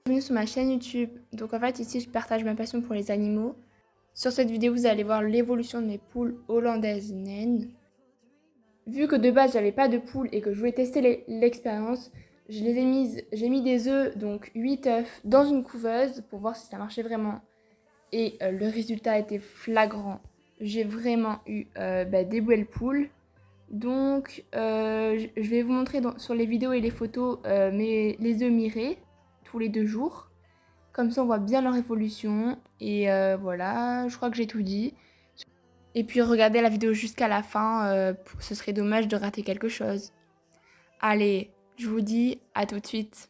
Bienvenue sur ma chaîne YouTube. Donc en fait ici je partage ma passion pour les animaux. Sur cette vidéo vous allez voir l'évolution de mes poules hollandaises naines. Vu que de base j'avais pas de poules et que je voulais tester l'expérience, j'ai mis des œufs, donc 8 œufs dans une couveuse pour voir si ça marchait vraiment. Et le résultat était flagrant. J'ai vraiment eu des belles poules. Donc je vais vous montrer sur les vidéos et les photos les œufs mirés tous les 2 jours. Comme ça, on voit bien leur évolution. Et voilà, je crois que j'ai tout dit. Et puis, regardez la vidéo jusqu'à la fin. Ce serait dommage de rater quelque chose. Allez, je vous dis à tout de suite.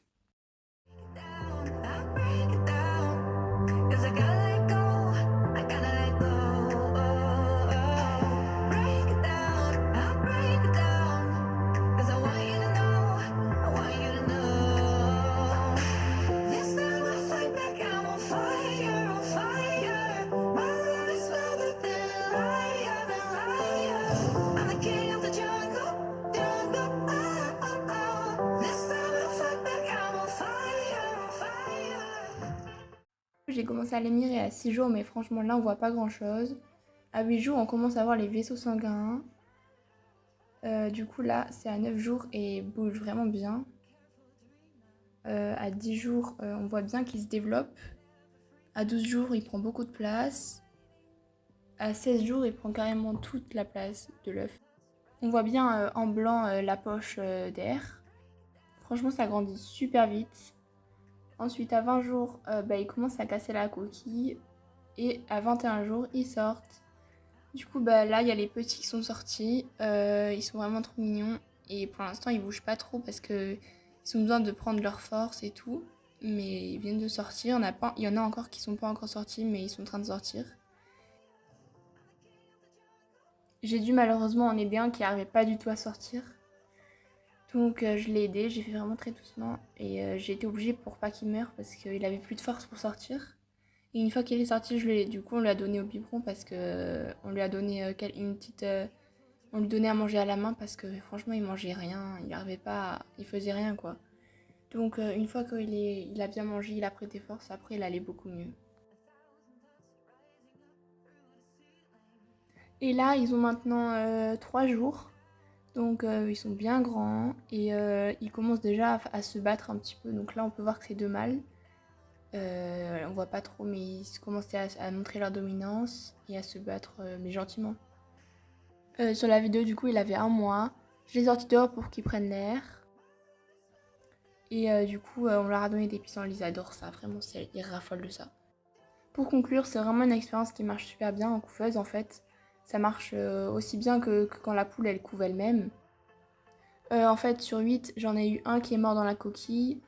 J'ai commencé à les mirer à 6 jours, mais franchement là on voit pas grand chose. À 8 jours on commence à voir les vaisseaux sanguins. Du coup là c'est à 9 jours et il bouge vraiment bien. À 10 jours on voit bien qu'il se développe. À 12 jours il prend beaucoup de place. À 16 jours il prend carrément toute la place de l'œuf. On voit bien en blanc la poche d'air. Franchement ça grandit super vite. Ensuite à 20 jours ils commencent à casser la coquille. Et à 21 jours ils sortent. Du coup là il y a les petits qui sont sortis. Ils sont vraiment trop mignons. Et pour l'instant ils bougent pas trop parce que ils ont besoin de prendre leur force et tout. Mais ils viennent de sortir. Il y en a encore qui sont pas encore sortis mais ils sont en train de sortir. J'ai dû malheureusement en aider un qui n'arrivait pas du tout à sortir. Donc je l'ai aidé, j'ai fait vraiment très doucement. Et j'ai été obligée pour pas qu'il meure parce qu'il avait plus de force pour sortir. Et une fois qu'il est sorti, du coup on lui a donné au biberon parce que on lui a donné on lui donnait à manger à la main parce que franchement il mangeait rien, il arrivait pas, il faisait rien quoi. Donc une fois il a bien mangé, il a pris des forces, après il allait beaucoup mieux. Et là ils ont maintenant 3 jours, donc ils sont bien grands et ils commencent déjà à se battre un petit peu. Donc là on peut voir que c'est 2 mâles. On voit pas trop mais ils commençaient à montrer leur dominance et à se battre mais gentiment. Sur la vidéo du coup il avait 1 mois. Je l'ai sorti dehors pour qu'il prenne l'air. Et du coup on leur a donné des pissenlits, ils adorent ça, vraiment ils raffolent de ça. Pour conclure, c'est vraiment une expérience qui marche super bien en couveuse en fait. Ça marche aussi bien que quand la poule elle couve elle-même. En fait sur 8 j'en ai eu un qui est mort dans la coquille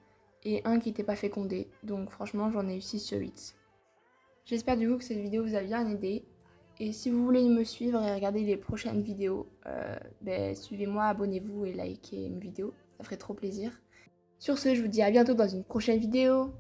et un qui n'était pas fécondé. Donc franchement j'en ai eu 6 sur 8. J'espère du coup que cette vidéo vous a bien aidé. Et si vous voulez me suivre et regarder les prochaines vidéos, suivez-moi, abonnez-vous et likez mes vidéos, ça ferait trop plaisir. Sur ce, je vous dis à bientôt dans une prochaine vidéo.